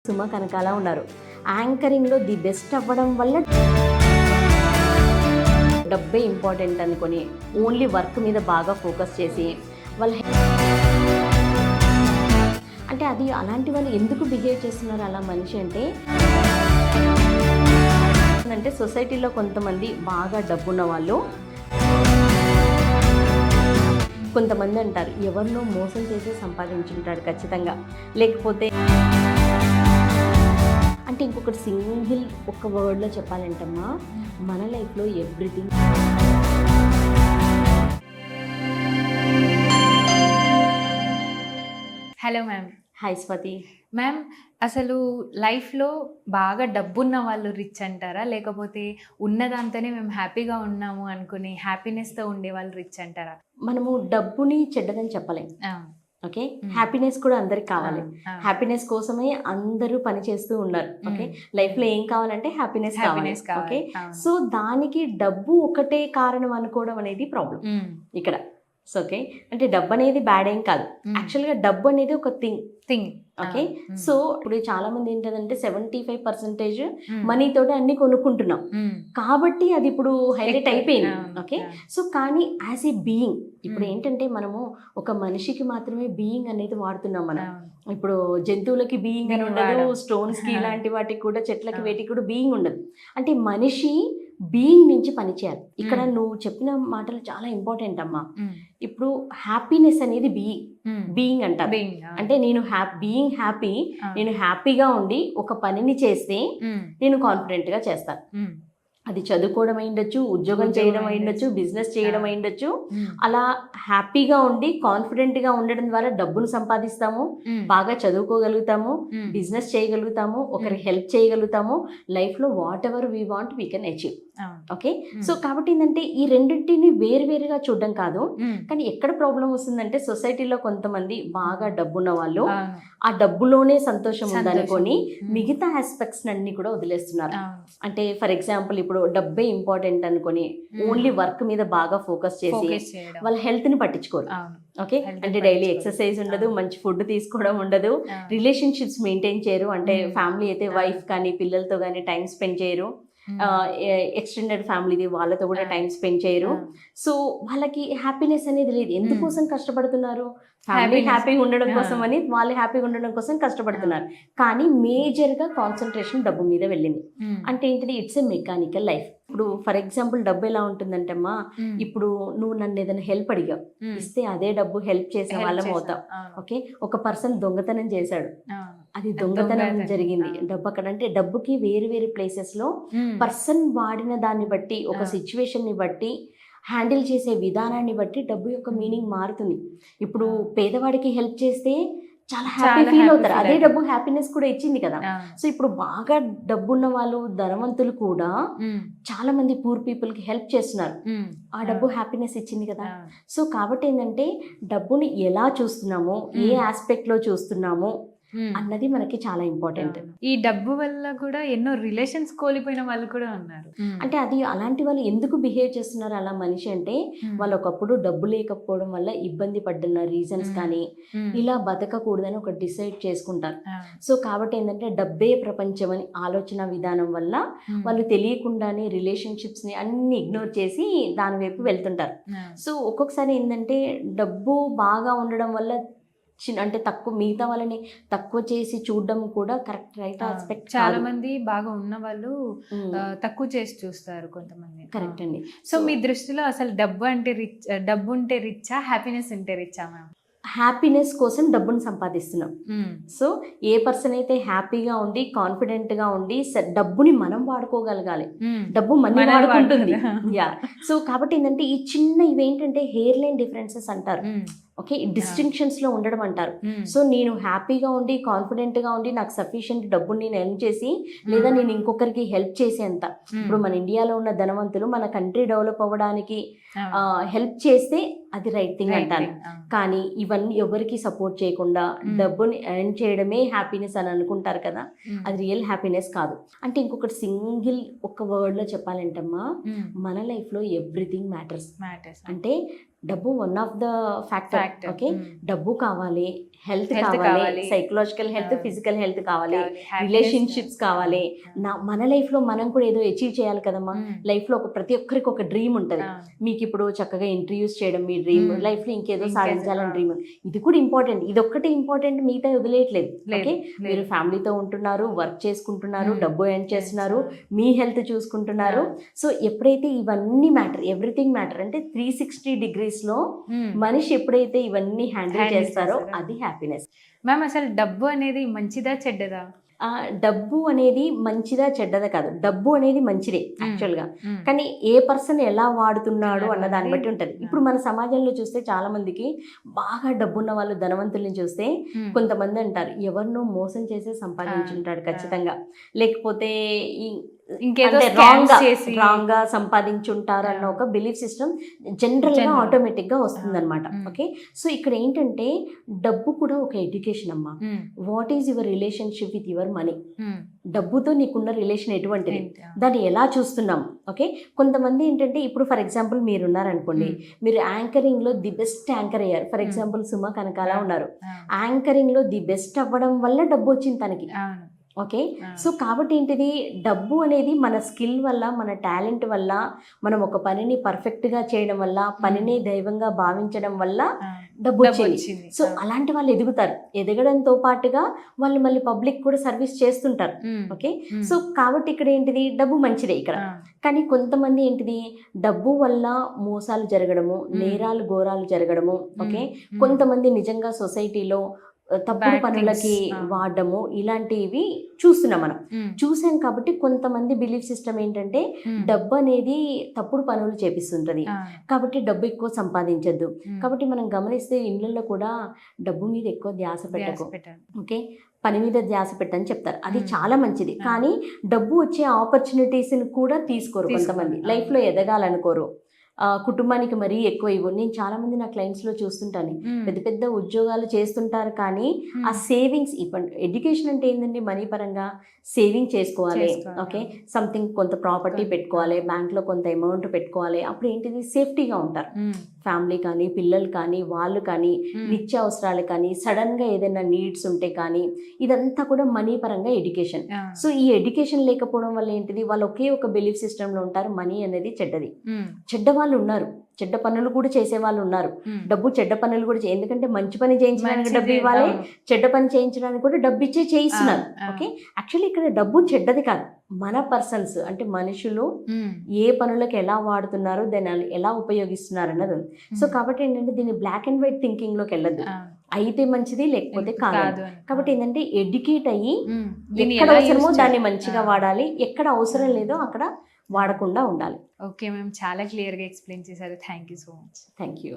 సుమ కనకాల ఉన్నారు. యాంకరింగ్లో the best అవ్వడం వల్ల డబ్బే ఇంపార్టెంట్ అనుకొని ఓన్లీ వర్క్ మీద బాగా ఫోకస్ చేసి వాళ్ళ అంటే అది అలాంటి వాళ్ళు ఎందుకు బిహేవ్ చేస్తున్నారు అలా మనిషి అంటే సొసైటీలో కొంతమంది బాగా డబ్బున్న వాళ్ళు కొంతమంది అంటారు ఎవరినో మోసం చేసి సంపాదించుంటాడు ఖచ్చితంగా, లేకపోతే అంటే ఇంకొకటి సింగిల్ ఒక్క వర్డ్లో చెప్పాలంటమ్మా, మన లైఫ్లో everything. Hello ma'am. Hi Swathi ma'am, అసలు లైఫ్లో బాగా డబ్బున్న వాళ్ళు రిచ్ అంటారా, లేకపోతే ఉన్నదాంతోనే మేము హ్యాపీగా ఉన్నాము అనుకుని హ్యాపీనెస్తో ఉండే వాళ్ళు రిచ్ అంటారా? మనము డబ్బుని చెడ్డదని చెప్పలేం. ఓకే, హ్యాపీనెస్ కూడా అందరికి కావాలి. హ్యాపీనెస్ కోసమే అందరూ పని చేస్తూ ఉన్నారు. ఓకే, లైఫ్లో ఏం కావాలంటే హ్యాపీనెస్ కావాలి. ఓకే, సో దానికి డబ్బు ఒకటే కారణం అనుకోవడం అనేది ప్రాబ్లం ఇక్కడ. సో ఓకే, అంటే డబ్బు అనేది బ్యాడ్ ఏం కాదు. యాక్చువల్గా డబ్బు అనేది ఒక థింగ్. ఓకే, సో ఇప్పుడు చాలా మంది ఏంటంటే 75% మనీతోటి అన్ని కొనుక్కుంటున్నాం కాబట్టి అది ఇప్పుడు హైలైట్ అయిపోయింది. ఓకే, సో కానీ యాజ్ ఏ బీయింగ్ ఇప్పుడు ఏంటంటే మనము ఒక మనిషికి మాత్రమే బీయింగ్ అనేది వాడుతున్నాం. మనం ఇప్పుడు జంతువులకి బీయింగ్ అని ఉండదు, స్టోన్స్ కి ఇలాంటి వాటికి కూడా, చెట్లకి వేటికి కూడా బీయింగ్ ఉండదు. అంటే మనిషి బీయింగ్ నుంచి పనిచేయాలి. ఇక్కడ నువ్వు చెప్పిన మాటలు చాలా ఇంపార్టెంట్ అమ్మా. ఇప్పుడు హ్యాపీనెస్ అనేది బీయింగ్ అంటారు. అంటే నేను బీయింగ్ హ్యాపీ, నేను హ్యాపీగా ఉండి ఒక పనిని చేస్తే నేను కాన్ఫిడెంట్ గా చేస్తాను. అది చదువుకోవడం అయిండొచ్చు, ఉద్యోగం చేయడం అయిండొచ్చు, బిజినెస్ చేయడం అయిండొచ్చు. అలా హ్యాపీగా ఉండి కాన్ఫిడెంట్ గా ఉండడం ద్వారా డబ్బును సంపాదిస్తాము, బాగా చదువుకోగలుగుతాము, బిజినెస్ చేయగలుగుతాము, ఒకరి హెల్ప్ చేయగలుగుతాము. లైఫ్ లో what ever we want we can achieve. Okay, so కాబట్టి ఏంటంటే ఈ రెండింటిని వేరువేరుగా చూడడం కాదు. కానీ ఎక్కడ ప్రాబ్లం వస్తుందంటే సొసైటీలో కొంతమంది బాగా డబ్బున్న వాళ్ళు ఆ డబ్బులోనే సంతోషం ఉందనుకొని మిగతా ఆస్పెక్ట్స్ అన్ని కూడా వదిలేస్తున్నారు. అంటే ఫర్ ఎగ్జాంపుల్ ఇప్పుడు డబ్బే ఇంపార్టెంట్ అనుకొని ఓన్లీ వర్క్ మీద బాగా ఫోకస్ చేసి వాళ్ళ హెల్త్ ని పట్టించుకోరు. ఓకే, అంటే డైలీ ఎక్సర్సైజ్ ఉండదు, మంచి ఫుడ్ తీసుకోవడం ఉండదు, రిలేషన్షిప్స్ మెయింటైన్ చేయరు. అంటే ఫ్యామిలీ అయితే వైఫ్ కానీ పిల్లలతో కానీ టైం స్పెండ్ చేయరు, ఎక్స్టెండెడ్ ఫ్యామిలీది వాళ్ళతో కూడా టైం స్పెండ్ చేయరు. సో వాళ్ళకి హ్యాపీనెస్ అనేది లేదు. ఎందుకోసం కష్టపడుతున్నారు? ఫ్యామిలీ హ్యాపీగా ఉండడం కోసం అని, వాళ్ళు హ్యాపీగా ఉండడం కోసం కష్టపడుతున్నారు. కానీ మేజర్ గా కాన్సన్ట్రేషన్ డబ్బు మీద వెళ్ళింది. అంటే ఏంటిది? It's a mechanical life. ఇప్పుడు ఫర్ ఎగ్జాంపుల్ డబ్బు ఎలా ఉంటుందంటే అమ్మా, ఇప్పుడు నువ్వు నన్ను ఏదైనా హెల్ప్ అడిగావు, ఇస్తే అదే డబ్బు హెల్ప్ చేసే వాళ్ళం అవుతాం. ఓకే, ఒక పర్సన్ దొంగతనం చేశాడు, అది దొంగతనం జరిగింది. డబ్బు అక్కడ అంటే డబ్బుకి వేరు వేరు ప్లేసెస్ లో పర్సన్ వాడిన దాన్ని బట్టి, ఒక సిచ్యువేషన్ ని బట్టి, హ్యాండిల్ చేసే విధానాన్ని బట్టి డబ్బు యొక్క మీనింగ్ మారుతుంది. ఇప్పుడు పేదవాడికి హెల్ప్ చేస్తే చాలా హ్యాపీ ఫీల్ అవుతారు, అదే డబ్బు హ్యాపీనెస్ కూడా ఇచ్చింది కదా. సో ఇప్పుడు బాగా డబ్బున్న వాళ్ళు, ధనవంతులు కూడా చాలా మంది పూర్ పీపుల్ కి హెల్ప్ చేస్తున్నారు. ఆ డబ్బు హ్యాపీనెస్ ఇచ్చింది కదా. సో కాబట్టి ఏంటంటే డబ్బుని ఎలా చూస్తున్నాము, ఏ ఆస్పెక్ట్ లో చూస్తున్నాము అన్నది మనకి చాలా ఇంపార్టెంట్. ఈ డబ్బు వల్ల కూడా ఎన్నో రిలేషన్స్ కోల్పోయిన వాళ్ళు కూడా ఉన్నారు. అంటే అది అలాంటి వాళ్ళు ఎందుకు బిహేవ్ చేస్తున్నారు అలా మనిషి అంటే, వాళ్ళు ఒకప్పుడు డబ్బు లేకపోవడం వల్ల ఇబ్బంది పడ్డ రీజన్స్ కానీ, ఇలా బతకకూడదని ఒక డిసైడ్ చేసుకుంటారు. సో కాబట్టి ఏంటంటే డబ్బే ప్రపంచం అని ఆలోచన విధానం వల్ల వాళ్ళు తెలియకుండానే రిలేషన్షిప్స్ ని అన్ని ఇగ్నోర్ చేసి దాని వైపు వెళ్తుంటారు. సో ఒక్కొక్కసారి ఏంటంటే డబ్బు బాగా ఉండడం వల్ల అంటే తక్కువ, మిగతా వాళ్ళని తక్కువ చేసి చూడడం కూడా కరెక్ట్ రైట్ ఆస్పెక్ట్. చాలా మంది బాగా ఉన్న వాళ్ళు తక్కువ చేసి చూస్తారు కొంతమంది. కరెక్ట్ అండి. సో మీ దృష్టిలో అసలు డబ్బు ఉంటే రిచ్చా, హ్యాపీనెస్ ఉంటే రిచ్చా మ్యామ్? హ్యాపీనెస్ కోసం డబ్బును సంపాదిస్తున్నాం. సో ఏ పర్సన్ అయితే హ్యాపీగా ఉండి కాన్ఫిడెంట్ గా ఉండి డబ్బుని మనం వాడుకోగలగాలి, డబ్బు మనీ వాడుకుంటుంది. యా, సో కాబట్టి ఏంటంటే ఈ చిన్న ఇవేంటంటే హెయిర్ లైన్ డిఫరెన్సెస్ అంటారు. ఓకే, డిస్టింక్షన్స్ లో ఉండడం అంటారు. సో నేను హ్యాపీగా ఉండి కాన్ఫిడెంట్ గా ఉండి నాకు సఫిషియెంట్ డబ్బుని నేను ఎర్న్ చేసి, లేదా నేను ఇంకొకరికి హెల్ప్ చేసేంత, ఇప్పుడు మన ఇండియాలో ఉన్న ధనవంతులు మన కంట్రీ డెవలప్ అవ్వడానికి హెల్ప్ చేస్తే అది రైట్ థింగ్ అంటాను. కానీ ఇవన్నీ ఎవరికి సపోర్ట్ చేయకుండా డబ్బుని ఎర్న్ చేయడమే హ్యాపీనెస్ అని అనుకుంటారు కదా, అది రియల్ హ్యాపీనెస్ కాదు. అంటే ఇంకొకటి సింగిల్ ఒక వర్డ్ లో చెప్పాలంటమ్మా, మన లైఫ్ లో ఎవ్రీథింగ్ మ్యాటర్స్. అంటే డబ్బు one of the factor. Okay, డబ్బు కావాలి, హెల్త్ Health కావాలి, కావాలి. సైకలాజికల్ హెల్త్, అవును. ఫిజికల్ హెల్త్ కావాలి, Happiness రిలేషన్షిప్స్ కావాలి. అవును. మన లైఫ్ లో మనం కూడా ఏదో అచీవ్ చేయాలి కదమ్మా. లైఫ్ లో ప్రతి ఒక్కరికి ఒక డ్రీమ్ ఉంటది. మీకు ఇప్పుడు చక్కగా ఇంటర్వ్యూస్ చేయడం మీ డ్రీమ్, లైఫ్ లో ఇంకేదో సాధించాలని డ్రీమ్, ఇది కూడా ఇంపార్టెంట్. ఇది ఒక్కటి ఇంపార్టెంట్, మిగతా వదిలేయట్లేదు. ఓకే, మీరు ఫ్యామిలీతో ఉంటున్నారు, వర్క్ చేసుకుంటున్నారు, డబ్బు ఎర్న్ చేస్తున్నారు, మీ హెల్త్ చూసుకుంటున్నారు. సో ఎప్పుడైతే ఇవన్నీ మ్యాటర్, ఎవ్రీథింగ్ మ్యాటర్ అంటే 360 degrees లో మనిషి ఎప్పుడైతే ఇవన్నీ హ్యాండిల్ చేస్తారో అది హ్యాపీనెస్. మ్యామ్ అసలు డబ్బు అనేది మంచిదా చెడ్డదా? డబ్బు అనేది మంచిదా చెడ్డదా కాదు, డబ్బు అనేది మంచిదే యాక్చువల్గా. కానీ ఏ పర్సన్ ఎలా వాడుతున్నాడు అన్న దాన్ని బట్టి ఉంటుంది. ఇప్పుడు మన సమాజంలో చూస్తే చాలా మందికి బాగా డబ్బున్న వాళ్ళు, ధనవంతుల్ని చూస్తే కొంతమంది అంటారు ఎవరినో మోసం చేసి సంపాదించుంటాడు ఖచ్చితంగా, లేకపోతే ఇంకేదో రాంగ్ గా సంపాదించుంటారు అన్న ఒక బిలీఫ్ సిస్టమ్ జనరల్ గా ఆటోమేటిక్ గా వస్తుంది అనమాట. ఓకే, సో ఇక్కడ ఏంటంటే డబ్బు కూడా ఒక ఎడ్యుకేషన్ అమ్మా. What is your relationship with your money? డబ్బుతో నీకున్న రిలేషన్ ఎటువంటిది, దాన్ని ఎలా చూస్తున్నాం? ఓకే, కొంతమంది ఏంటంటే ఇప్పుడు ఫర్ ఎగ్జాంపుల్ మీరు ఉన్నారనుకోండి, మీరు యాంకరింగ్ లో ది బెస్ట్ యాంకర్ అయ్యారు. ఫర్ ఎగ్జాంపుల్ సుమ కనకాల ఉన్నారు, యాంకరింగ్ లో ది బెస్ట్ అవ్వడం వల్ల డబ్బు వచ్చింది తనకి. ఓకే, సో కాబట్టి ఏంటిది, డబ్బు అనేది మన స్కిల్ వల్ల, మన టాలెంట్ వల్ల, మనం ఒక పనిని పర్ఫెక్ట్గా చేయడం వల్ల, పనిని దైవంగా భావించడం వల్ల డబ్బు వచ్చింది. సో అలాంటి వాళ్ళు ఎదుగుతారు. ఎదగడంతో పాటుగా వాళ్ళు మళ్ళీ పబ్లిక్ కూడా సర్వీస్ చేస్తుంటారు. ఓకే, సో కాబట్టి ఇక్కడ ఏంటిది, డబ్బు మంచిదే ఇక్కడ. కానీ కొంతమంది ఏంటిది, డబ్బు వల్ల మోసాలు జరగడము, నేరాలు ఘోరాలు జరగడము. ఓకే, కొంతమంది నిజంగా సొసైటీలో తప్పుడు పనులకి వాడడము, ఇలాంటివి చూస్తున్నాం మనం. చూసాం కాబట్టి కొంతమంది బిలీఫ్ సిస్టమ్ ఏంటంటే డబ్బు అనేది తప్పుడు పనులు చేపిస్తుంటది, కాబట్టి డబ్బు ఎక్కువ సంపాదించద్దు. కాబట్టి మనం గమనిస్తే ఇళ్ళల్లో కూడా డబ్బు మీద ఎక్కువ ధ్యాస పెట్టకు, ఓకే, పని మీద ధ్యాస పెట్టని చెప్తారు. అది చాలా మంచిది. కానీ డబ్బు వచ్చే ఆపర్చునిటీస్ని కూడా తీసుకోరు కొంతమంది, లైఫ్లో ఎదగాలనుకోరు, కుటుంబానికి మరీ ఎక్కువ ఇవ్వు. నేను చాలా మంది నా క్లయింట్స్లో చూస్తుంటాను, పెద్ద పెద్ద ఉద్యోగాలు చేస్తుంటారు కానీ ఆ సేవింగ్స్, ఇప్పుడు ఎడ్యుకేషన్ అంటే ఏంటండి, మనీ పరంగా సేవింగ్ చేసుకోవాలి. ఓకే, సంథింగ్ కొంత ప్రాపర్టీ పెట్టుకోవాలి, బ్యాంక్లో కొంత అమౌంట్ పెట్టుకోవాలి. అప్పుడు ఏంటిది, సేఫ్టీగా ఉంటారు. ఫ్యామిలీ కానీ, పిల్లలు కానీ, వాళ్ళు కానీ, నిత్య అవసరాలు కానీ, సడన్గా ఏదైనా నీడ్స్ ఉంటే కానీ, ఇదంతా కూడా మనీ పరంగా ఎడ్యుకేషన్. సో ఈ ఎడ్యుకేషన్ లేకపోవడం వల్ల ఏంటిది, వాళ్ళు ఒకే ఒక బిలీఫ్ సిస్టంలో ఉంటారు, మనీ అనేది చెడ్డది. చెడ్డ వాళ్ళు ఉన్నారు, చెడ్డ పనులు కూడా చేసే వాళ్ళు ఉన్నారు. డబ్బు చెడ్డ పనులు కూడా ఎందుకంటే మంచి పని చేయించడానికి డబ్బు ఇవ్వాలి, చెడ్డ పని చేయించడానికి కూడా డబ్బు ఇచ్చే చేయిస్తున్నారు. ఓకే, యాక్చువల్లీ ఇక్కడ డబ్బు చెడ్డది కాదు, మన పర్సన్స్ అంటే మనుషులు ఏ పనులకు ఎలా వాడుతున్నారు, దాన్ని ఎలా ఉపయోగిస్తున్నారు అన్నది. సో కాబట్టి ఏంటంటే దీన్ని బ్లాక్ అండ్ వైట్ థింకింగ్ లోకి వెళ్ళద్దు, అయితే మంచిది లేకపోతే కాదు. కాబట్టి ఏంటంటే ఎడ్యుకేట్ అయ్యి ఎక్కడ అవసరమో దాన్ని మంచిగా వాడాలి, ఎక్కడ అవసరం లేదో అక్కడ వాడకుండా ఉండాలి. ఓకే మ్యామ్, చాలా క్లియర్గా ఎక్స్ప్లెయిన్ చేశారు. Thank you so much. Thank you.